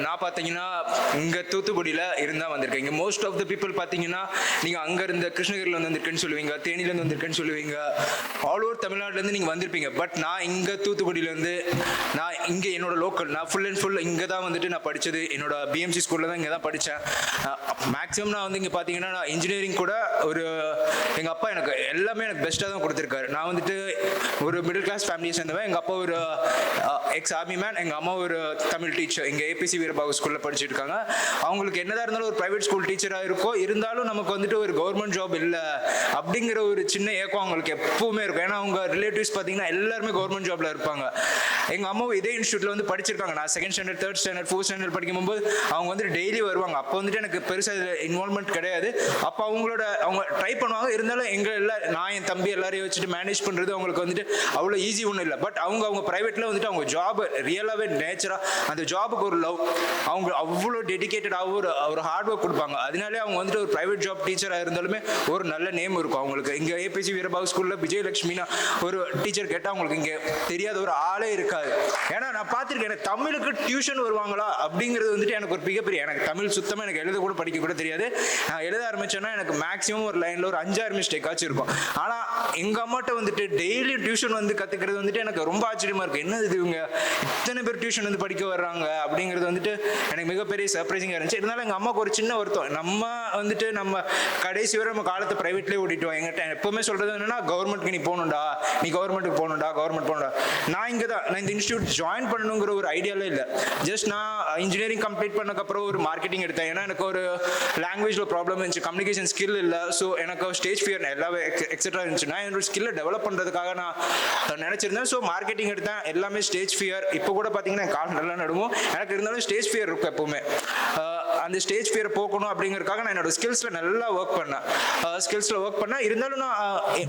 நான் பார்த்தீங்கன்னா இங்கே தூத்துக்குடியில் இருந்தால் வந்திருக்கேன். இங்கே மோஸ்ட் ஆஃப் த பீப்புள் பார்த்தீங்கன்னா நீங்கள் அங்கே இருந்த கிருஷ்ணகிரியில் வந்திருக்கேன்னு சொல்லுவீங்க, தேனியிலேருந்து வந்திருக்கேன்னு சொல்லுவீங்க, ஆல் ஓவர் தமிழ்நாட்டிலேருந்து நீங்கள் வந்திருப்பீங்க. பட் நான் இங்கே தூத்துக்குடியிலேருந்து நான் இங்கே என்னோட லோக்கல், நான் ஃபுல் அண்ட் ஃபுல் இங்கே தான் வந்துட்டு நான் படித்தது. என்னோட பிஎம்சி ஸ்கூலில் தான் இங்கே தான் படித்தேன். மேக்ஸிமம் நான் வந்து இங்கே பார்த்தீங்கன்னா நான் இன்ஜினியரிங் கூட ஒரு எங்கள் அப்பா எனக்கு எல்லாமே எனக்கு பெஸ்ட்டாக தான் கொடுத்துருக்காரு. நான் வந்துட்டு ஒரு மிடில் கிளாஸ் ஃபேமிலியை சேர்ந்தவன். எங்கள் அப்பா ஒரு எக்ஸ் ஆர்மி மேன், எங்கள் அம்மா ஒரு தமிழ் டீச்சர் இங்கே ஏபிசி வீரபாகு ஸ்கூலில் படிச்சுட்டு இருக்காங்க. அவங்களுக்கு என்னதான் இருந்தாலும் ஒரு ப்ரைவேட் ஸ்கூல் டீச்சராக இருக்கோ, இருந்தாலும் நமக்கு வந்துட்டு ஒரு கவர்மெண்ட் ஜாப் இல்லை அப்படிங்கிற ஒரு சின்ன ஏக்கம் அவங்களுக்கு எப்பவுமே இருக்கும். ஏன்னா அவங்க ரிலேட்டிவ்ஸ் பார்த்தீங்கன்னா எல்லாருமே கவர்மெண்ட் ஜாப்ல இருப்பாங்க. எங்கள் அம்மாவும் இதே இன்ஸ்டியூட்டில் வந்து படிச்சிருக்காங்க. நான் second standard, third standard, fourth standard படிக்கும்போது அவங்க வந்து டெய்லி வருவாங்க. அப்போ வந்துட்டு எனக்கு பெருசாக இதில் இன்வால்மெண்ட் கிடையாது. அப்போ அவங்க ட்ரை பண்ணுவாங்க. இருந்தாலும் எங்கள் நான் என் தம்பி எல்லாரையும் வச்சுட்டு மேனேஜ் பண்ணுறது அவங்களுக்கு வந்துட்டு அவ்வளோ ஈஸி ஒன்றும் இல்லை. பட் அவங்க ப்ரைவேட்டில் வந்துட்டு அவங்க ஜாப் ரியலாகவே நேச்சராக அந்த ஜாபுக்கு ஒரு லவ், அவங்க அவ்வளோ டெடிக்கேட்டடாக ஒரு ஹார்ட் ஒர்க் கொடுப்பாங்க. அதனாலே அவங்க வந்துட்டு ஒரு ப்ரைவேட் ஜாப் டீச்சராக இருந்தாலுமே ஒரு நல்ல நேம் இருக்கும் அவங்களுக்கு. இங்கே ஏபிசி வீரபாகு ஸ்கூலில் விஜயலட்சுமினா ஒரு டீச்சர் கேட்டால் அவங்களுக்கு இங்கே தெரியாத ஒரு ஆளே இருக்காது. ஏன்னா நான் பார்த்துருக்கேன், எனக்கு தமிழுக்கு டியூஷன் வருவாங்களா அப்படிங்கிறது வந்துட்டு எனக்கு ஒரு மிகப்பெரிய, எனக்கு தமிழ் சுத்தமாக எனக்கு எழுத கூட படிக்க கூட தெரியாது. நான் எழுத ஆரம்பிச்சேன்னா எனக்கு மேக்ஸிமம் ஒரு லைனில் ஒரு 5-6 மிஸ்டேக் ஆச்சு இருக்கும். ஆனால் எங்கள் அம்மாட்ட வந்துட்டு டெய்லி டியூஷன் வந்து கற்றுக்கிறது வந்துட்டு எனக்கு ரொம்ப ஆச்சரியமாக இருக்குது. என்னது இது, இவங்க இத்தனை பேர் டியூஷன் வந்து படிக்க வர்றாங்க அப்படிங்கிறது வந்துட்டு எனக்கு மிகப்பெரிய சர்ப்ரைசிங்காக இருந்துச்சு. இருந்தாலும் எங்கள் அம்மாவுக்கு ஒரு சின்ன வருத்தம், நம்ம வந்துட்டு நம்ம கடைசி வரை நம்ம காலத்தை ப்ரைவேட்லேயே ஓட்டிட்டோம். எங்கிட்ட எப்பவுமே சொல்கிறது என்னன்னா, கவர்மெண்ட்க்கு நீ போகணுண்டா, நீ கவர்மெண்ட்டுக்கு போகணுண்டா, கவர்மெண்ட் போகணுண்டா. நான் இங்கே தான், நான் இந்த இன்ஸ்டியூட் ஜாயின் பண்ணணுங்கிற ஒரு ஐடியாவே இல்லை. ஜஸ்ட் நான் இன்ஜினியரிங் கம்ப்ளீட் பண்ணக்கப்புறம் ஒரு மார்க்கெட்டிங் எடுத்தேன். ஏன்னா எனக்கு ஒரு லாங்குவேஜில் ப்ராப்ளம் இருந்துச்சு, கம்யூனிகேஷன் ஸ்கில் இல்லை. ஸோ எனக்கு ஸ்டேஜ் ஃபியர் எல்லாமே எக்ஸெட்ரா இருந்துச்சு. நான் என்னோட ஸ்கில்லை டெவலப் பண்ணுறதுக்காக நான் நினச்சிருந்தேன். ஸோ மார்க்கெட்டிங் எடுத்தேன். எல்லாமே ஸ்டேஜ் ஃபியர். இப்போ கூட பார்த்தீங்கன்னா கால் நல்லா நடுவோம். எனக்கு இருந்தாலும் ஸ்டேஜ் ஃபியர் இருக்கும் எப்பவுமே. அந்த ஸ்டேஜ் ஃபியரை போக்கணும் அப்படிங்கிறதுக்காக நான் என்னோட ஸ்கில்ஸில் நல்லா ஒர்க் பண்ணேன். இருந்தாலும் நான்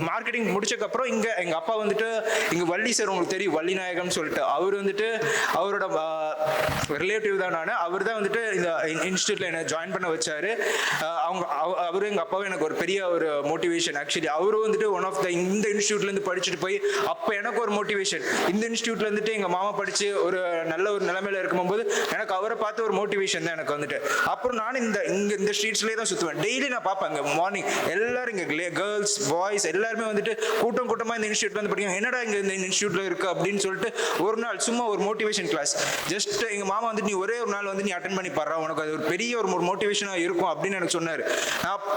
மார்க்கெட்டிங் முடிச்சக்கப்புறம் இங்கே எங்கள் அப்பா வந்துட்டு இங்கே வள்ளி சார், உங்களுக்கு தெரியும் வள்ளி நாயகம்னு சொல்லிட்டு, அவர் வந்துட்டு அவரோட ரிலேட்டிவ் தான். அவர் தான் வந்துட்டு இந்த இன்ஸ்டியூட்டில் என்னை ஜாயின் பண்ண வச்சாரு. அவரும் எங்கள் அப்பாவும் எனக்கு ஒரு பெரிய ஒரு மோட்டிவேஷன். ஆக்சுவலி அவரும் வந்துட்டு ஒன் ஆஃப் த இந்த இன்ஸ்டியூட்லேருந்து படிச்சுட்டு போய் அப்போ எனக்கு ஒரு மோட்டிவேஷன். இந்த இன்ஸ்டியூட்ல வந்துட்டு எங்கள் மாமா படித்து ஒரு நல்ல ஒரு நிலைமையில இருக்கும்போது எனக்கு அவரை பார்த்து ஒரு மோட்டிவேஷன் தான் எனக்கு வந்துட்டு. அப்புறம் நான் இந்த ஸ்ட்ரீட்ஸ்லேயே தான் சுற்றுவேன். டெய்லி நான் பார்ப்பேன் இங்கே மார்னிங் எல்லாரும் இங்கே கேர்ள்ஸ் பாய்ஸ் எல்லாருமே வந்துட்டு கூட்டமாக இந்த இன்ஸ்டியூட்ல வந்து படிக்கும். என்னடா இங்கே இந்த இன்ஸ்டியூட்ல இருக்கு அப்படின்னு சொல்லிட்டு ஒரு நாள் சும்மா ஒரு மோட்டிவேஷன் கிளாஸ் ஜஸ்ட் எங்கள் மாமா வந்துட்டு, நீ ஒரே ஒரு நாள் வந்து நீ அட்டன் பண்ணி பாடுறா, உனக்கு அது ஒரு பெரிய ஒரு மோட்டிவேஷனாக இருக்கும் அப்படின்னு எனக்கு சொன்னார்.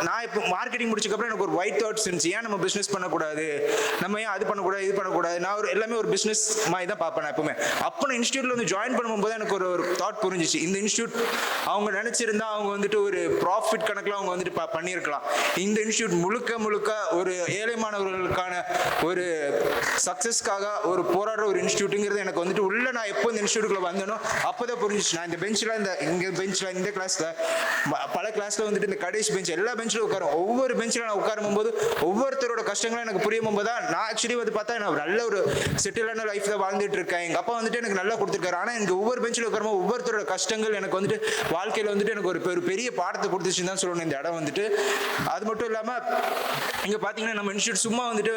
நான் இப்போ மார்க்கெட்டிங் முடிச்சக்கப்புறம் எனக்கு ஒரு ஒயிட் தாட்ஸ் இருந்துச்சு. ஏன் நம்ம பிஸ்னஸ் பண்ணக்கூடாது, நம்ம ஏன் அது பண்ணக்கூடாது, இது பண்ணக்கூடாது. நான் எல்லாமே ஒரு பிஸ்னஸ் மாதிரி தான் பார்ப்பேன் எப்பவுமே. அப்போ நான் இன்ஸ்டியூட்ல வந்து ஜாயின் பண்ணும்போது எனக்கு ஒரு தாட் புரிஞ்சிச்சு. இந்த இன்ஸ்டியூட் அவங்க நினைச்சிருந்தா அவங்க வந்துட்டு ஒரு ப்ராஃபிட் கணக்கில் அவங்க வந்துட்டு பண்ணியிருக்கலாம். இந்த இன்ஸ்டியூட் முழுக்க ஒரு ஏழை மாணவர்களுக்கான ஒரு சக்சஸ்க்காக ஒரு போராடுற ஒரு இன்ஸ்டியூட்டுங்கிறது எனக்கு வந்துட்டு உள்ள நான் எப்போ இந்த இன்ஸ்டியூட்டுக்குள்ள வந்தனோ அப்போதான் புரிஞ்சிச்சு. நான் இந்த பெஞ்சில் இந்த கிளாஸ்ல பல கிளாஸ்ல வந்துட்டு இந்த கடைசி பெஞ்ச் எல்லா பெஞ்சிலும் உட்காரும். ஒவ்வொரு பெஞ்சில் நான் உட்காரும் போது ஒவ்வொருத்தரோட கஷ்டங்களும் எனக்கு புரியும் போது தான் நான் ஆக்சுவலி வந்து பார்த்தா நான் நல்ல ஒரு செட்டிலான லைஃப் தான் வாழ்ந்துட்டு இருக்கேன். எங்கள் அப்பா வந்துட்டு எனக்கு நல்லா கொடுத்துருக்காரு. ஆனால் எனக்கு ஒவ்வொரு பெஞ்சில் உட்காரும்போது ஒவ்வொருத்தரோட கஷ்டங்கள் எனக்கு வந்துட்டு வாழ்க்கையில் வந்துட்டு எனக்கு ஒரு பெரிய பாடத்தை கொடுத்துச்சுன்னு தான் சொல்லணும் இந்த இடம் வந்துட்டு. அது மட்டும் இல்லாமல் இங்கே பார்த்தீங்கன்னா நம்ம இன்ஸ்டியூட் சும்மா வந்துட்டு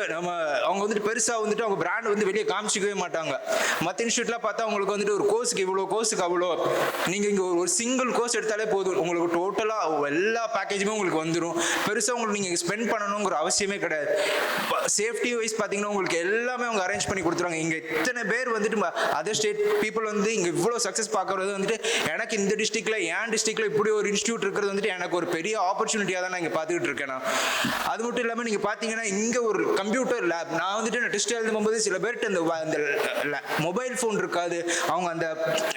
அவங்க வந்துட்டு பெருசாக வந்துட்டு அவங்க பிராண்ட் வந்து வெளியே காமிச்சிக்கவே மாட்டாங்க. மற்ற இன்ஸ்டியூட்லாம் பார்த்தா உங்களுக்கு வந்துட்டு ஒரு கோர்ஸுக்கு இவ்வளோ, கோர்ஸுக்கு அவ்வளோ, நீங்கள் இங்கே ஒரு சிங்கிள் கோர்ஸ் எடுத்தாலே போதும், உங்களுக்கு டோட்டலாக எல்லா பேக்கேஜுமே உங்களுக்கு வந்துடும். பெருசாக உங்களுக்கு நீங்கள் ஸ்பெண்ட் பண்ணணுங்கிற அவசியமே கிடையாது. சேஃப்டி வைஸ் பார்த்தீங்கன்னா உங்களுக்கு எல்லாமே அவங்க அரேஞ்ச் பண்ணி கொடுத்துருவாங்க. இங்கே இத்தனை பேர் வந்துட்டு அதர் ஸ்டேட் பீப்புள் வந்து இங்கே இவ்வளோ சக்ஸஸ் பார்க்கறது வந்துட்டு எனக்கு இந்த டிஸ்ட்ரிக்ட்ல என் டிஸ்ட்ரிக்ட்ல இப்படி ஒரு இன்ஸ்டியூட் இருக்கிறது வந்துட்டு எனக்கு ஒரு பெரிய ஆப்பர்ச்சுனிட்டியாக தான் நான் இங்கே பார்த்துக்கிட்டு இருக்கேன். அது மட்டும் இல்லாமல் நீங்கள் பார்த்தீங்கன்னா இங்கே ஒரு கம்ப்யூட்டர் லேப், நான் வந்துட்டு நான் டெஸ்ட் எழுதும்போது சில பேர்ட்டு அந்த மொபைல் ஃபோன் இருக்காது. அவங்க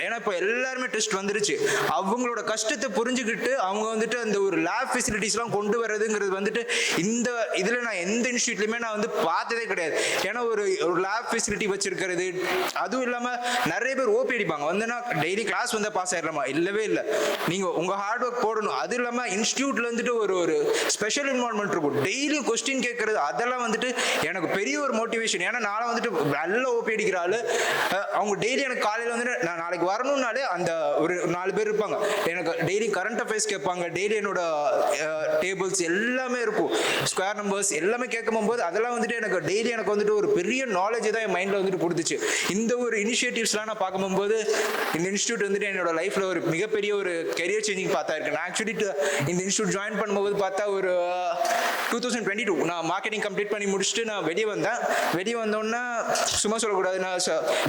ஏன்னா இப்போ எல்லாருமே டெஸ்ட் வந்துருச்சு, அவங்களோட கஷ்டத்தை புரிஞ்சுக்கிட்டு அவங்க வந்துட்டு அந்த ஒரு லேப் ஃபெசிலிட்டிஸ்லாம் கொண்டு வர்றதுங்கிறது வந்துட்டு இந்த இதில் நான் எந்த இன்ஸ்டியூட்லையுமே நான் வந்து பார்த்ததே கிடையாது. ஏன்னா ஒரு லேப் ஃபெசிலிட்டி வச்சிருக்கிறது, அதுவும் இல்லாமல் நிறைய பேர் ஓபி அடிப்பாங்க வந்துன்னா டெய்லி கிளாஸ் வந்து பாஸ் ஆயிடலாமா, இல்லவே இல்லை, நீங்கள் உங்கள் ஹார்ட் ஒர்க் போடணும். அது இல்லாமல் இன்ஸ்டியூட்ல வந்துட்டு ஒரு ஸ்பெஷல் இன்வால்மெண்ட் இருக்கும், டெய்லி கொஸ்டின் கேட்கறது, அதெல்லாம் வந்துட்டு எனக்கு பெரிய ஒரு மோட்டிவேஷன். ஏன்னா நாளை வந்துட்டு நல்ல ஓபி அடிக்கிற ஆளு, அவங்க டெய்லி எனக்கு காலையில் வந்துட்டு நான் நாளைக்கு நாளைக்கு வரணும்னாலே அந்த ஒரு 4 பேர் இருப்பாங்க. எனக்கு டெய்லி கரண்ட் அஃபேர்ஸ் கேட்பாங்க, டெய்லி என்னோட டேபிள்ஸ் எல்லாமே இருக்கும், ஸ்கொயர் நம்பர்ஸ் எல்லாமே கேட்கும் போது அதெல்லாம் வந்துட்டு எனக்கு டெய்லி எனக்கு வந்துட்டு ஒரு பெரிய நாலேஜ் தான் என் மைண்டில் வந்துட்டு கொடுத்துச்சு. இந்த ஒரு இனிஷியேட்டிவ்ஸ்லாம் நான் பார்க்கும்போது இந்த இன்ஸ்டியூட் வந்துட்டு என்னோட லைஃப்ல ஒரு மிகப்பெரிய ஒரு கெரியர் சேஞ்சிங் பார்த்தா இருக்கு. நான் ஆக்சுவலி இந்த இன்ஸ்டியூட் ஜாயின் பண்ணும்போது பார்த்தா ஒரு 2022 நான் மார்க்கெட்டிங் கம்ப்ளீட் பண்ணி முடிச்சுட்டு நான் வெளியே வந்தேன். வெளியே வந்தோன்னா சும்மா சொல்லக்கூடாது, நான்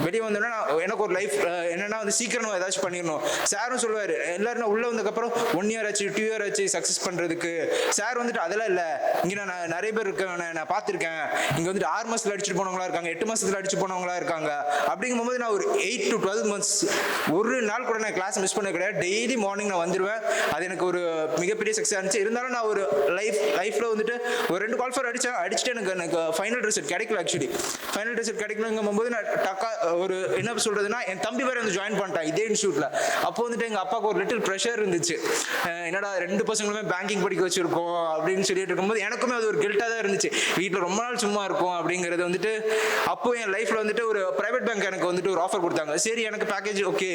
வெளியே வந்தோன்னா எனக்கு ஒரு லைஃப் என்னன்னா வந்து சீக்கிரம் ஏதாச்சும் பண்ணிடணும். சாரும் சொல்லுவார் எல்லாரும் உள்ள வந்ததுக்கப்புறம் 1 year ஆச்சு 2 year ஆச்சு சக்ஸஸ் பண்ணுறதுக்கு. சார் வந்துட்டு அதெல்லாம் இல்லை, இங்கே நான் நிறைய பேர் இருக்கேன், நான் பார்த்துருக்கேன், இங்கே வந்துட்டு 6 மாதத்தில் அடிச்சுட்டு போனவங்களா இருக்காங்க, 8 மாதத்தில் அடிச்சு போனவங்களா இருக்காங்க. அப்படிங்கும்போது நான் ஒரு 8 to 12 months ஒரு நாள் கூட நான் கிளாஸ் மிஸ் பண்ண கிடையாது. டெய்லி மார்னிங் நான் வந்துடுவேன். அது எனக்கு ஒரு மிகப்பெரிய சக்ஸஸ் இருந்துச்சு. இருந்தாலும் நான் ஒரு லைஃப்ல வந்துட்டு ஒரு 2 கால் ஃபார் அடிச்சுட்டு எனக்கு ஃபைனல் ரிசல்ட் கிடைக்கல. ஆக்சுவலி ஃபைனல் ரிசல்ட் கிடைக்கலங்கும் போது நான் டக்கா ஒரு என்ன சொல்றதுன்னா என் தம்பி வேற வந்து ஜாயின் பண்ணிட்டான் இதே இன்ஸ்டியூட்ல. அப்போ வந்துட்டு எங்க அப்பாவுக்கு ஒரு லிட்டில் ப்ரெஷர் இருந்துச்சு, என்னடா 2 பசங்களுமே பேங்கிங் படிக்க வச்சிருக்கோம் அப்படின்னு சொல்லிட்டு இருக்கும்போது எனக்குமே அது ஒரு கில்ட்டா தான் இருந்துச்சு. வீட்டில் ரொம்ப நாள் சும்மா இருக்கும் அப்படிங்கிறது வந்துட்டு. அப்போ என் லைஃப்ல வந்துட்டு ஒரு பிரைவேட் பேங்க் எனக்கு வந்துட்டு ஒரு ஆஃபர் கொடுத்தாங்க. சரி எனக்கு பேக்கேஜ் ஓகே,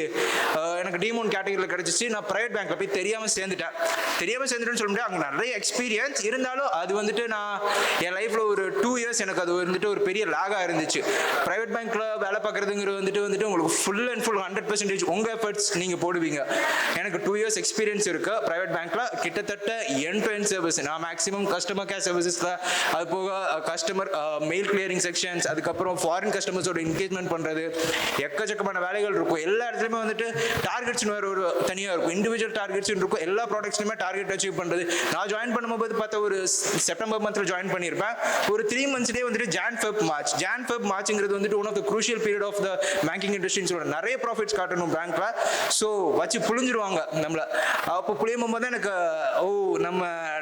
எனக்கு D1 கேட்டகரியில் கிடைச்சிச்சு. நான் பிரைவேட் பேங்க்ல போய் தெரியாம சேர்ந்துட்டேன்னு சொல்ல முடியாது, அங்கே நிறைய எக்ஸ்பீரியன்ஸ் இருந்தாலும் அது வந்துட்டு நான் என் லைஃப்ல ஒரு 2 years எனக்கு அது வந்துட்டு ஒரு பெரிய லாகா இருந்துச்சு. பிரைவேட் பேங்க்ல வேலை பார்க்கறதுங்கிறது வந்துட்டு உங்களுக்கு ஃபுல் அண்ட் ஃபுல் 100% உங்க எஃபர்ட்ஸ் நீங்க போடுவீங்க. எனக்கு 2 years எக்ஸ்பீரியன்ஸ் இருக்கு பிரைவேட் பேங்க்ல. கிட்டத்தட்ட எண்ட் டு எண்ட் சர்வீஸ் நான் மேக்ஸிமம் கஸ்டமர் கேர் சர்வீசஸ்ல, அது போக கஸ்டமர் மெயில் கிளியரிங் செக்ஷன்ஸ், அதுக்கப்புறம் ஃபாரின் கஸ்டமர்ஸோட என்கேஜ்மெண்ட் பண்றது, எக்கச்சக்கமான வேலைகள் இருக்கும். எல்லா இடத்துலையுமே வந்துட்டு டார்கெட்ஸ் வேற ஒரு தனியாக இருக்கும், இண்டிவிஜுவல் டார்கெட்ஸ் இருக்கும். எல்லா ப்ராடக்ட்ஸ்லையுமே டார்கெட் அச்சீவ் பண்றது. நான் ஜாயின் பண்ணும்போது பார்த்தா ஒரு செப்டம்பர் மந்த்ல ஜாயின் பண்ணியிருப்பேன். ஒரு 3 monthsலேயே வந்துட்டு ஜான் ஃபெப் மார்ச்ங்கிறது வந்துட்டு one of the crucial period of the banking இண்டஸ்ட்ரின்னு சொல்றேன். நிறைய ப்ராஃபிட்ஸ் காட்டணும் பேங்க்ல. ஸோ வச்சு புழிஞ்சிருவாங்க நம்மளை. அப்போ புளியும் போது தான் எனக்கு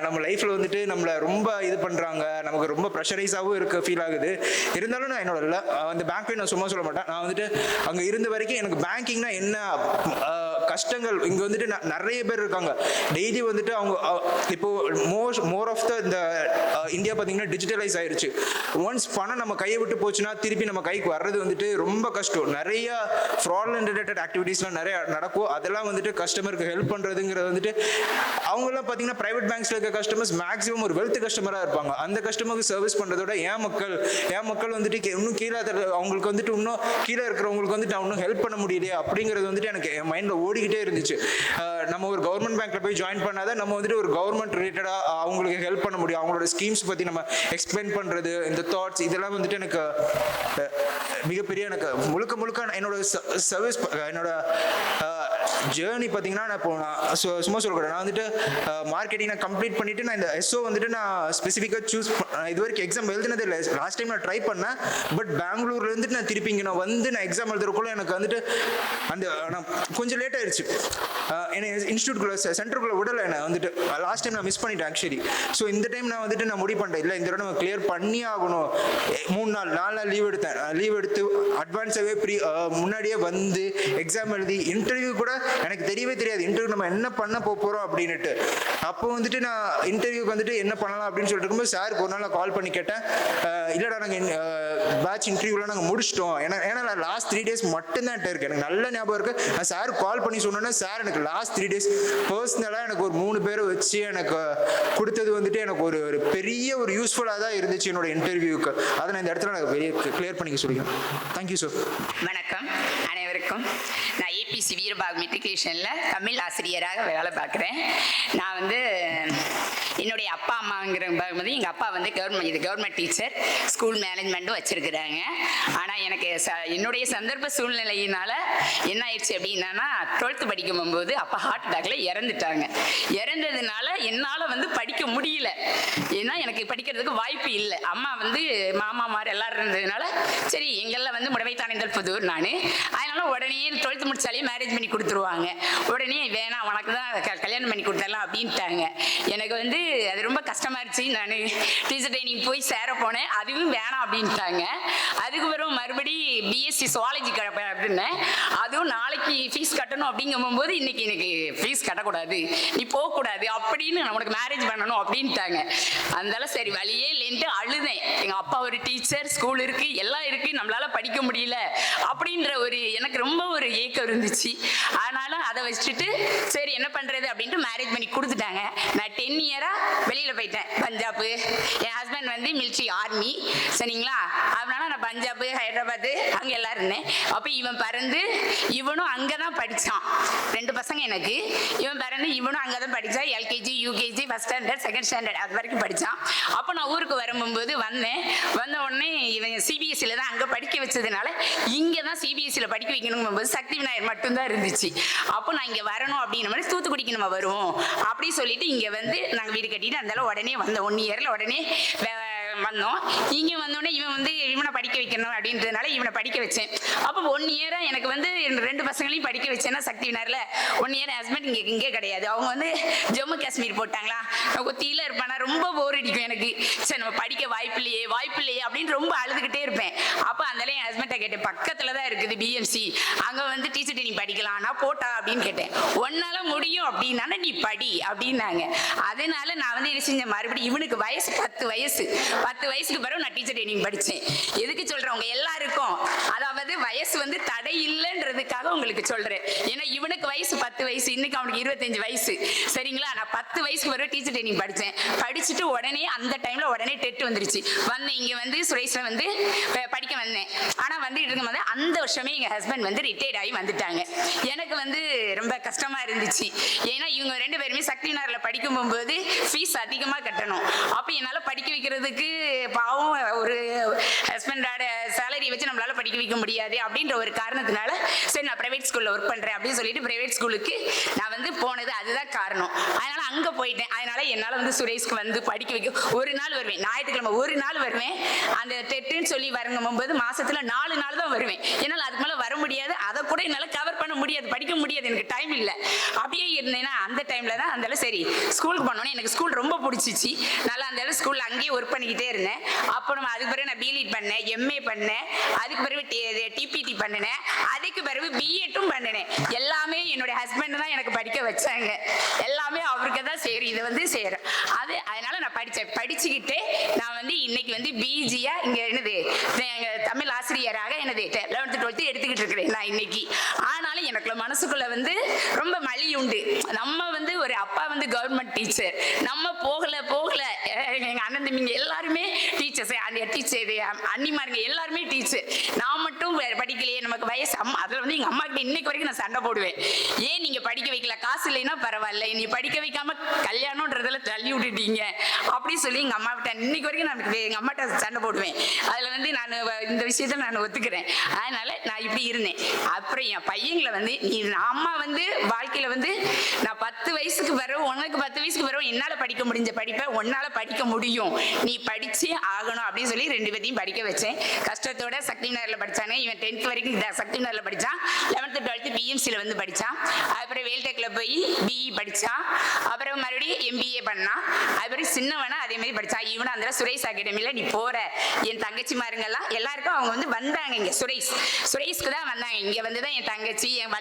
நம்ம லைஃப்ல வந்துட்டு நம்மளை ரொம்ப இது பண்றாங்க, நமக்கு ரொம்ப ப்ரெஷரைஸாகவும் இருக்கு ஃபீல் ஆகுது. இருந்தாலும் நான் என்னோட அந்த பேங்க்ல நான் சும்மா சொல்ல மாட்டேன். நான் வந்துட்டு அங்கே இருந்த வரைக்கும் எனக்கு பேங்கிங்னா என்ன கஷ்டங்கள் இங்க வந்துட்டு நிறைய பேர் இருக்காங்க. டெய்லி வந்துட்டு அவங்க இப்போ மோர் ஆஃப் த இந்த இந்தியா பார்த்தீங்கன்னா டிஜிட்டலைஸ் ஆயிருச்சு. ஒன்ஸ் பணம் நம்ம கையை விட்டு போச்சுன்னா திருப்பி நம்ம கைக்கு வர்றது வந்துட்டு ரொம்ப கஷ்டம். நிறைய ஃப்ராட்லண்ட் ரிலேட்டட் ஆக்டிவிட்டீஸ்லாம் நிறைய நடக்கும். அதெல்லாம் வந்துட்டு கஸ்டமருக்கு ஹெல்ப் பண்றதுங்கிறது வந்துட்டு அவங்கெல்லாம் பார்த்தீங்கன்னா பிரைவேட் பேங்க்ஸ்ல இருக்க கஸ்டமர்ஸ் மேக்ஸிமம் ஒரு வெல்த் கஸ்டமராக இருப்பாங்க. அந்த கஸ்டமருக்கு சர்வீஸ் பண்றதோட என் மக்கள் வந்துட்டு இன்னும் கீழே அவங்களுக்கு வந்துட்டு இன்னும் கீழே இருக்கிறவங்களுக்கு வந்துட்டு நான் இன்னும் ஹெல்ப் பண்ண முடியலையே அப்படிங்கிறது வந்துட்டு எனக்கு என் மைண்ட்ல ஓடிக்கிட்டே இருந்துச்சு. நம்ம ஒரு கவர்மெண்ட் பேங்க்ல போய் ஜாயின் பண்ணாதான் நம்ம வந்துட்டு ஒரு கவர்மெண்ட் ரிலேட்டடா அவங்களுக்கு ஹெல்ப் பண்ண முடியும். அவங்களோட ஸ்கீம்ஸ் பத்தி நம்ம எக்ஸ்பிளைன் பண்றது, இந்த தாட்ஸ் இதெல்லாம் வந்துட்டு எனக்கு மிகப்பெரிய எனக்கு முழுக்க என்னோட சர்வீஸ் என்னோட ஜேர்னி பார்த்தீங்கன்னா நான் இப்போ சும்மா சொல்லக்கூடாது. நான் வந்துட்டு மார்க்கெட்டிங் நான் கம்ப்ளீட் பண்ணிட்டு நான் இந்த SO வந்துட்டு நான் ஸ்பெசிஃபிக்காக சூஸ் இது வரைக்கும் எக்ஸாம் எழுதினது இல்லை. லாஸ்ட் டைம் நான் ட்ரை பண்ணேன். பட் பெங்களூர்ல இருந்துட்டு நான் திருப்பி இங்கே நான் எக்ஸாம் எழுதுறதுக்குள்ள எனக்கு வந்துட்டு நான் கொஞ்சம் லேட் ஆயிடுச்சு. என்னை இன்ஸ்டியூட்குள்ள சென்டருக்குள்ள விடலை. நான் வந்துட்டு லாஸ்ட் டைம் நான் மிஸ் பண்ணிட்டேன் ஆக்சுவலி. ஸோ இந்த டைம் நான் வந்துட்டு நான் முடிவு பண்ணிட்டேன், இல்லை இந்த தடவை நம்ம கிளியர் பண்ணி ஆகணும். 4 நாள் லீவ் எடுத்தேன். லீவ் எடுத்து அட்வான்ஸாகவே முன்னாடியே வந்து எக்ஸாம் எழுதி இன்டர்வியூ கூட எனக்கு தெரியவே தெரியாது இன்டர்வியூ நம்ம என்ன பண்ண போகிறோம் அப்படின்னுட்டு. அப்போ வந்துட்டு நான் இன்டர்வியூக்கு வந்துட்டு என்ன பண்ணலாம் அப்படின்னு சொல்லிட்டு இருக்கும்போது சாருக்கு ஒரு நாள் நான் கால் பண்ணி கேட்டேன், இல்லைடா நாங்கள் பேட்ச் இன்டர்வியூலாம் நாங்கள் முடிச்சிட்டோம். ஏன்னா நான் லாஸ்ட் 3 days மட்டும்தான் இருக்கு. எனக்கு நல்ல ஞாபகம் இருக்கு. நான் சார் கால் பண்ணி சொன்னோன்னா சார் எனக்கு லாஸ்ட் 3 days பர்சனலாக எனக்கு ஒரு 3 பேரை வச்சு எனக்கு கொடுத்தது வந்துட்டு எனக்கு ஒரு பெரிய ஒரு யூஸ்ஃபுல்லாக தான் இருந்துச்சு என்னோட இன்டர்வியூக்கு. அதை நான் இந்த இடத்துல நான் பெரிய கிளியர் பண்ணிக்க சொல்லிக்கிறேன். Thank you sir. வணக்கம் அனைவருக்கும். நான் APC வீரபாகு மெட்ரிகுலேஷனில் தமிழ் ஆசிரியராக வேலை பார்க்குறேன். நான் வந்து என்னுடைய அப்பா அம்மாங்கிற போது எங்கள் அப்பா வந்து கவர்மெண்ட் டீச்சர், ஸ்கூல் மேனேஜ்மெண்ட்டும் வச்சுருக்குறாங்க. ஆனால் எனக்கு என்னுடைய சந்தர்ப்ப சூழ்நிலையினால் என்ன ஆயிடுச்சு அப்படின்னா 12th படிக்கும் போது அப்பா ஹார்ட் அட்டாக்ல இறந்துட்டாங்க. இறந்ததுனால என்னால் வந்து படிக்க முடியல. ஏன்னா எனக்கு படிக்கிறதுக்கு வாய்ப்பு இல்லை. அம்மா வந்து மாமா மாதிரி எல்லாரும் இருந்ததுனால சரி எங்கெல்லாம் வந்து முடவைத்தானேந்தல் புதூர் நான். அதனால உடனே 12th முடிச்சாலே மேரேஜ் பண்ணி கொடுத்துருவாங்க. உடனே வேணாம் உனக்கு தான் கல்யாணம் பண்ணி கொடுத்துடலாம் அப்படின்ட்டாங்க. எனக்கு வந்து அது ரொம்ப கஷ்டமா இருந்துச்சு. நான் டீச்சர் ட்ரைனிங் போய் சேர போனேன், அதுவும் வேணாம் அப்படின்ட்டாங்க. அதுக்கு பிறகு மறுபடி BSc சுவாலஜி அப்படின்னேன். அதுவும் நாளைக்கு ஃபீஸ் கட்டணும் அப்படிங்கும்போது இன்னைக்கு எனக்கு ஃபீஸ் கட்டக்கூடாது, நீ போகக்கூடாது அப்படின்னு உனக்கு மேரேஜ் பண்ணணும் அப்படின்ட்டாங்க. அதனால சரி வழியே இல்லைன்ட்டு அழுதேன். எங்கள் அப்பா ஒரு டீச்சர், ஸ்கூல் இருக்குது, எல்லாம் இருக்குது, நம்மளால் படிக்க முடியல அப்படின்ற ஒரு எனக்கு ரொம்ப ஒரு ஏக்கம் இருந்துச்சு. ஆனாலும் அதை வச்சுட்டு சரி என்ன பண்ணுறது அப்படின்ட்டு மேரேஜ் பண்ணி கொடுத்துட்டாங்க. நான் 10 இயராக வெளியில் போயிட்டேன். பஞ்சாப்பு, என் ஹஸ்பண்ட் வந்து மிலிட்ரி ஆர்மி, சரிங்களா? அதனால நான் பஞ்சாப்பு, ஹைதராபாத்து அங்கே எல்லாம் இருந்தேன். அப்போ இவன் பிறந்து இவனும் அங்கே தான் படித்தான். 2 பசங்க எனக்கு. இவன் பிறந்து இவனும் அங்கே தான் படித்தான். LKG, UKG, first standard, second standard அது வரைக்கும் படித்தான். அப்போ நான் ஊருக்கு வரும்போது வந்த உடனே இவன் சிபிஎஸ்சியில் தான் அங்கே படிக்க வச்சதுனால இங்கே தான் சிபிஎஸ்சியில் படிக்க வைக்கணுங்கும்போது சக்தி விநாயகர் மட்டும்தான் இருந்துச்சு. அப்போ நான் இங்கே வரணும் அப்படின்ற மாதிரி தூத்துக்குடிக்கு நம்ம வருவோம் அப்படின்னு சொல்லிட்டு இங்கே வந்து நாங்கள் வீடு கட்டிட்டு அந்தால உடனே வந்தோம். 1 இயரில் உடனே வந்தோம். இங்கே வந்தோடனே இவன் வந்து இவனை படிக்க வைக்கணும் அப்படின்றதுனால இவனை படிக்க வச்சேன். அப்போ 1 இயராக எனக்கு வந்து 2 பசங்களையும் படிக்க வச்சேன்னா சக்தி விநாயகரில் 1 இயர் ஹஸ்பண்ட் இங்கே கிடையாது. அவங்க வந்து ஜம்மு காஷ்மீர் போட்டாங்களா, ஒத்தியில் இருப்பானா, ரொம்ப போர் அடிக்கும் எனக்கு. சரி நம்ம படிக்க வாய்ப்பு இல்லையே அப்படின்னு ரொம்ப அழுதுகிட்டே இருப்பேன். அப்போ அந்த என் ஹஸ்பண்டை கேட்டேன், பக்கத்தில் தான் இருக்குது பிஎம்சி, அங்கே வந்து டீச்சர் ட்ரைனிங் படிக்கலாம், நான் போட்டா அப்படின்னு கேட்டேன். ஒன்னால முடியும் அப்படின்னா நீ படி அப்படின்னாங்க. அதனால நான் வந்து என்ன செஞ்சேன், மறுபடியும் இவனுக்கு வயசு 10 வயசுக்கு பிறகு நான் டீச்சர் ட்ரைனிங் படித்தேன். எதுக்கு சொல்கிறவங்க எல்லாருக்கும், அதாவது வயசு வந்து தடை இல்லைன்றதுக்காக உங்களுக்கு சொல்கிறேன். ஏன்னா இவனுக்கு வயசு 10 வயசு, இன்னைக்கு அவனுக்கு 25 வயசு, சரிங்களா? நான் 10 வயசுக்கு பிறகு டீச்சர் ட்ரைனிங் படித்தேன். படிச்சுட்டு உடனே அந்த டைமில் உடனே டெட் வந்துருச்சு. வந்தேன் இங்கே வந்து சுரேஷில் வந்து படிக்க வந்தேன். ஆனால் வந்துட்டு இருக்கும்போது அந்த வருஷமே எங்கள் ஹஸ்பண்ட் வந்து ரிட்டையர்ட் ஆகி வந்துட்டாங்க. எனக்கு வந்து ரொம்ப கஷ்டமாக இருந்துச்சு. ஏன்னா இவங்க 2 பேருமே சக்தி விநாயகரில் படிக்கும் போகும்போது ஃபீஸ் அதிகமாக கட்டணும். அப்போ என்னால் படிக்க வைக்கிறதுக்கு பாவம் ஒரு ஹஸ்பண்டோட சேலரி வச்சு நம்மளால படிக்க வைக்க முடியாது அப்படின்ற ஒரு காரணத்தினால சரி நான் ப்ரைவேட் ஸ்கூலில் ஒர்க் பண்ணுறேன் அப்படின்னு சொல்லிட்டு ப்ரைவேட் ஸ்கூலுக்கு நான் வந்து போனது அதுதான் காரணம். அதனால அங்கே போயிட்டேன். அதனால என்னால் வந்து சுரேஷ்க்கு வந்து படிக்க வைக்க ஒரு நாள் வருவேன், ஞாயிற்றுக்கிழமை ஒரு நாள் வருவேன். அந்த டெட்டுன்னு சொல்லி வருங்கும்போது மாசத்துல 4 நாள் தான் வருவேன். என்னால் அதுக்கு மேலே வர முடியாது, அதை கூட என்னால் கவர் பண்ண முடியாது, படிக்க முடியாது, எனக்கு டைம் இல்லை. அப்படியே இருந்தேன்னா அந்த டைமில் தான் அந்த சரி ஸ்கூலுக்கு போனோன்னே எனக்கு ஸ்கூல் ரொம்ப பிடிச்சிச்சு. நல்லா அந்த ஸ்கூலில் அங்கேயே ஒர்க் பண்ணிக்கிட்டே இருந்தேன். அப்புறம் அதுக்கு பிறகு நான் பிலிட் பண்ணேன், எம்ஏ பண்ணேன், அதுக்கு பிறகு டிபிடி பண்ணினேன், அதுக்கு பிறகு பிஎட்டும் பண்ணினேன். எல்லாமே என்னுடைய ஹஸ்பண்ட் தான் எனக்கு படிக்க வச்சாங்க. எல்லாமே அவருக்கு தான் சரி இதை வந்து செய்கிறேன். அதனால நான் படிச்சுக்கிட்டே நான் வந்து இன்னைக்கு வந்து பிஜியா இங்கே என்னது தமிழ் ஆசிரியராக என்னது 11th 12th எடுத்துக்கிட்டு இருக்கிறேன் நான் இன்னைக்கு. ஆனாலும் எனக்குள்ள மனசுக்குள்ள வந்து ரொம்ப மலி உண்டு. நம்ம வந்து ஒரு அப்பா வந்து கவர்மெண்ட் டீச்சர், நம்ம போகல எங்கள் அண்ணன் தம்பிங்க எல்லாருமே டீச்சர்ஸ், அந்த டீச்சர் அண்ணிமாருங்க எல்லாருமே டீச்சர். நான் மட்டும் படிக்கலையே, நமக்கு வயசு அம்மா. அதில் வந்து எங்கள் அம்மா கிட்ட இன்னைக்கு வரைக்கும் நான் சண்டை போடுவேன். ஏன் நீங்கள் படிக்க வைக்கல, காசு இல்லைன்னா பரவாயில்ல, நீ படிக்க வைக்காம கல்யாணம்ன்றதுல தள்ளி விட்டுட்டீங்க அப்படி சொல்லி எங்கள் அம்மா கிட்ட இன்னைக்கு வரைக்கும் நான் எங்கள் அம்மாட்ட சண்டை போடுவேன். அதில் வந்து நான் இந்த விஷயத்தில் நான் ஒத்துக்கிறேன். அதனால நான் இப்படி இருந்தேன். அப்புறம் என் பையங்களை வந்து நீ அம்மா வந்து வாழ்க்கையில் வந்து நான் 10 வயசுக்கு பிறகு உனக்கு 10 வயசுக்கு பிறகு என்னால் படிக்க முடிஞ்ச படிப்பை உன்னால் படிக்க முடியும், நீ படிச்சே ஆகணும் அப்படின்னு சொல்லி 2 பேரையும் படிக்க வச்சேன். கஷ்டத்தோட சக்தி விநாயகரில் படித்தாங்க. இவன் 10th வரைக்கும் சக்தி விநாயகரில் படித்தான். 11th 12th பிஎம்சியில் வந்து படித்தான். அப்புறம் வேல்டெக்கில் போய் பிஇ படித்தான். அப்புறம் மறுபடியும் எம்பிஏ பண்ணான். அப்புறம் சின்னவனா அதே மாதிரி படித்தான். இவனும் அந்த சுரேஷ் அகாடமியில் நீ போகிற, என் தங்கச்சி மாருங்கெல்லாம் எல்லாருக்கும் அவங்க வந்து வந்தாங்க. இங்கே சுரேஷ்க்கு தான் வந்தாங்க. இங்கே வந்து தான் என் தங்கச்சி, என்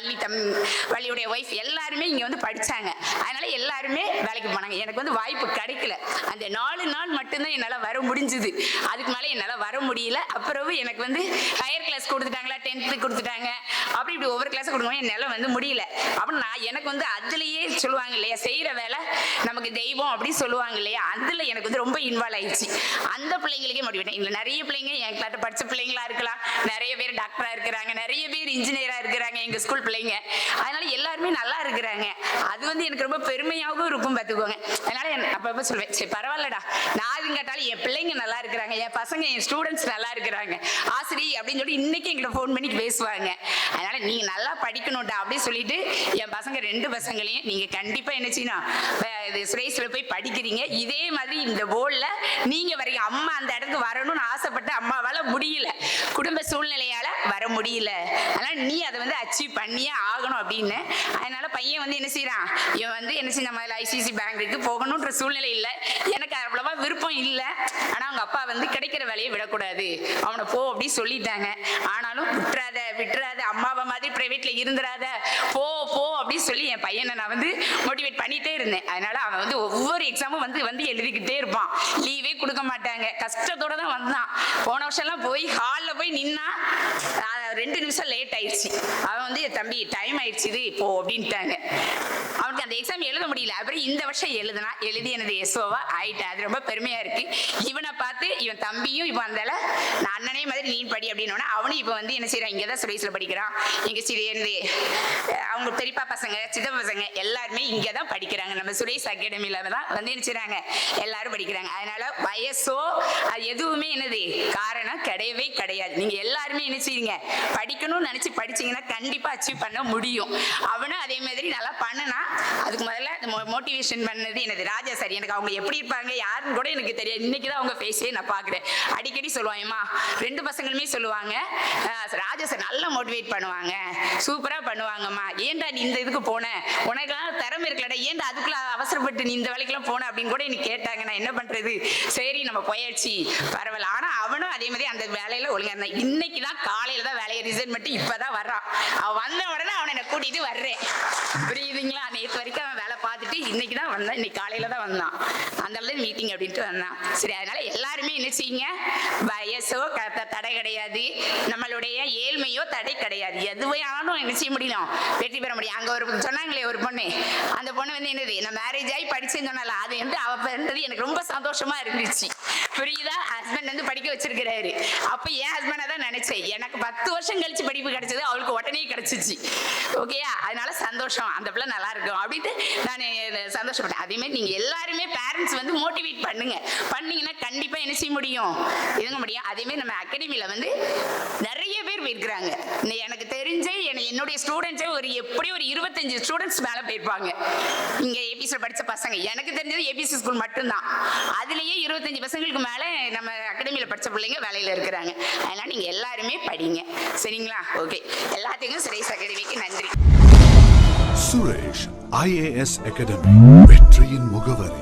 வள்ளியுடைய ஒய்ஃப் எல்லாருமே இங்கே வந்து படித்தாங்க. அதனால எல்லாருமே வேலைக்கு போனாங்க. எனக்கு வந்து வாய்ப்பு கிடைக்கல. அந்த 4 நாள் மட்டும்தான் என்னால் வர முடிஞ்சுது. அதுக்கு மேலே என்னால் வர முடியல. அப்புறம் எனக்கு வந்து ஹையர் கிளாஸ் கொடுத்துட்டாங்களா, 10th கொடுத்துட்டாங்க. அப்படி இப்படி ஒவ்வொரு கிளாஸும் கொடுக்கணும், என்னால் வந்து முடியல. அப்புறம் நான் எனக்கு வந்து அதுலேயே சொல்லுவாங்க இல்லையா, செய்கிற வேலை நமக்கு தெய்வம் அப்படி சொல்லுவாங்க இல்லையா, அதில் எனக்கு வந்து ரொம்ப இன்வால்வ் ஆயிடுச்சு. அந்த பிள்ளைங்களுக்கே முடிவிட்டேன். இல்லை நிறைய பிள்ளைங்க என் கிளாட்ட படித்த பிள்ளைங்களா இருக்கலாம், நிறைய பேர் டாக்டராக இருக்கிறாங்க, நிறைய பேர் இன்ஜினியராக இருக்கிறாங்க எங்கள் ஸ்கூல் பிள்ளைங்க. அதனால எல்லாருமே நல்லா இருக்கிறாங்க. அது வந்து எனக்கு ரொம்ப பெருமையாகவும் இருக்கும் பார்த்துக்கோங்க. அதனால அப்பப்போ சொல்லுவேன், சரி பரவாயில்லடா, நான் இது கேட்டாலும் என் பிள்ளைங்க நல்லா இருக்கிறாங்க, என் பசங்க என் ஸ்டூடெண்ட்ஸ் நல்லா இருக்கிறாங்க ஆசிரியர் அப்படின்னு சொல்லி இன்னைக்கு எங்களை ஃபோன் பண்ணி பேசுவாங்க. அதனால நீங்க நல்லா படிக்கணும்டா அப்படின்னு சொல்லிட்டு என் பசங்க 2 பசங்களையும் நீங்க கண்டிப்பா என்ன செய்யணும், சுரேஷ்ல போய் படிக்கிறீங்க. இதே மாதிரி இந்த போர்டில் நீங்க வரீங்க. அம்மா அந்த இடத்துக்கு வரணும்னு ஆசைப்பட்டு அம்மாவால முடியல, குடும்ப சூழ்நிலையால வர முடியல. அதனால நீ அதை வந்து அச்சீவ் பண்ணியே ஆகணும் அப்படின்னு. அதனால பையன் வந்து என்ன செய்யறான், இவன் வந்து என்ன செய்ய, நம்ம ஐசிசி பேங்க்குக்கு போகணுன்ற சூழ்நிலை இல்லை, எனக்கு அவ்வளவா விருப்பம் இல்லை. ஆனா அவங்க அப்பா வந்து கிடைக்கிற வேலையை விடக்கூடாது, அவனை போ அப்படின்னு சொல்லிட்டாங்க. ஆனாலும் விட்டுற விட்டுறாத, அம்மாவை மாதிரி பிரைவேட்ல இருந்துடாத, போ போ அப்படின்னு சொல்லி என் பையனை நான் வந்து மோட்டிவேட் பண்ணிட்டே இருந்தேன். அதனால அவன் வந்து ஒவ்வொரு எக்ஸாமும் வந்து வந்து எழுதிக்கிட்டே இருப்பான். லீவே கொடுக்க மாட்டாங்க. கஷ்டத்தோட தான் வந்தான். போன வருஷம்லாம் போய் ஹாலில் போய் நின்னா 2 நிமிஷம் லேட் ஆயிடுச்சு. அவன் வந்து தம்பி டைம் ஆயிடுச்சு இது இப்போ அப்படின்ட்டாங்க. அவனுக்கு அந்த எக்ஸாம் எழுத முடியல. அப்புறம் இந்த வருஷம் எழுதி எனது எஸ்ஓவா ஆயிட்டேன். அது ரொம்ப பெருமையா இருக்கு. இவனை பார்த்து இவன் தம்பியும் இப்போ அந்தால நான் அண்ணனே மாதிரி நீ படி அப்படின்னோன்னா அவனும் இப்போ வந்து என்ன செய்யறான், இங்கே தான் சுரேஷில் படிக்கிறான். இங்கே சிறியந்து அவங்க பெரியப்பா பசங்க சித்தப்பா பசங்க எல்லாருமே இங்கே தான் படிக்கிறாங்க. நம்ம சுரேஷ் அகாடமியில தான் வந்து என்ன செய்றாங்க, எல்லாரும் படிக்கிறாங்க. அதனால வயசோ அது எதுவுமே என்னது காரணம் கிடையவே கிடையாது. நீங்க எல்லாருமே என்ன செய்யுங்க, படிக்கணும்னு நினைச்சு படிச்சீங்கன்னா கண்டிப்பா அச்சீவ் பண்ண முடியும். அவனும் அதே மாதிரி நல்லா பண்ணுனா. அதுக்கு முதல்ல மோட்டிவேஷன் பண்ணது என்னது ராஜா சார். எனக்கு அவங்க எப்படி இருப்பாங்க யாருன்னு கூட எனக்கு தெரியாது. இன்னைக்கு தான் அவங்க ஃபேஸே நான் பார்க்குறேன். அடிக்கடி சொல்லுவாங்கம்மா, 2 பசங்களுமே சொல்லுவாங்க, ராஜா சார் நல்லா மோட்டிவேட் பண்ணுவாங்க, சூப்பராக பண்ணுவாங்கம்மா. ஏன்டா நீ இந்த இதுக்கு போன, உனக்கெல்லாம் திறமை இருக்கலடா, ஏன்டா அதுக்குள்ள அவசரப்பட்டு நீ இந்த வேலைக்கெல்லாம் போன அப்படின்னு கூட எனக்கு கேட்டாங்க. நான் என்ன பண்றது, சரி நம்ம போயாச்சு பரவாயில்ல. ஆனா அவனும் அதே மாதிரி அந்த வேலையில ஒழுங்கா இருந்தான். இன்னைக்கு தான் காலையில தான் வேலையை ரிசைன் பண்ணிட்டு இப்பதான் வர்றான். அவன் வந்த உடனே அவனை என்ன கூட்டிட்டு வர்றேன். புரியுதுங்களா? நேற்று வரைக்கும் அவன் வேலை பார்த்துட்டு இன்னைக்கு தான் வந்தான். இன்னைக்கு காலையில தான் வந்தான். அந்த அளவு மீட்டிங் அப்படின்ட்டு வந்தான். சரி, அதனால எல்லாருமே என்ன செய்யுங்க, வயசோ தடை கிடையாது, நம்மளுடைய ஏழ்மையோ தடை கிடையாது. எதுவே ஆனாலும் என்ன செய்ய முடியும், வெற்றி பெற முடியும். அங்க ஒரு சொன்னாங்களே ஒரு பொண்ணு, அந்த பொண்ணு வந்து என்னது, நான் மேரேஜ் ஆகி படிச்சேன்னு சொன்னால, அது வந்து அவ பண்ணுறது எனக்கு ரொம்ப சந்தோஷமா இருந்துச்சு. புரியுதா? ஹஸ்பண்ட் வந்து படிக்க வச்சிருக்கிறாரு. அப்ப என் ஹஸ்பண்டை தான் நினைச்சேன். எனக்கு 10 வருஷம் கழிச்சு படிப்பு கிடைச்சது, அவளுக்கு உடனே கிடைச்சிச்சு. ஓகேயா? அதனால சந்தோஷம், அந்த பிள்ளை நல்லா இருக்கும் அப்படின்ட்டு நான் சந்தோஷப்பட்டேன். அதே மாதிரி நீங்க எல்லாருமே பேரண்ட்ஸ் வந்து மோட்டிவேட் பண்ணுங்க. பண்ணீங்கன்னா கண்டிப்பா என்ன செய்ய முடியும், இதுங்க முடியும். அதே மாதிரி நம்ம அகாடமியில வந்து நிறைய பேர் போயிருக்கிறாங்க. எனக்கு தெரிஞ்ச என்னுடைய ஸ்டூடெண்ட்ஸே எப்படியும் ஒரு 25 ஸ்டூடெண்ட்ஸ் மேல போயிருப்பாங்க. இங்க ஏபிசில படிச்ச பசங்க எனக்கு தெரிஞ்சது ஏபிசி ஸ்கூல் மட்டும்தான். அதுலயே 25 பசங்களுக்கு மேல நம்ம அகாடமியில படிச்ச பிள்ளைங்க வேலையில இருக்கிறாங்க. அதனால நீங்க எல்லாருமே படிங்க. சரிங்களா? ஓகே, எல்லாத்துக்கும் சுரேஷ் அகாடமிக்கு நன்றி. சுரேஷ் IAS அகாடமி, வெற்றியின் முகவரி.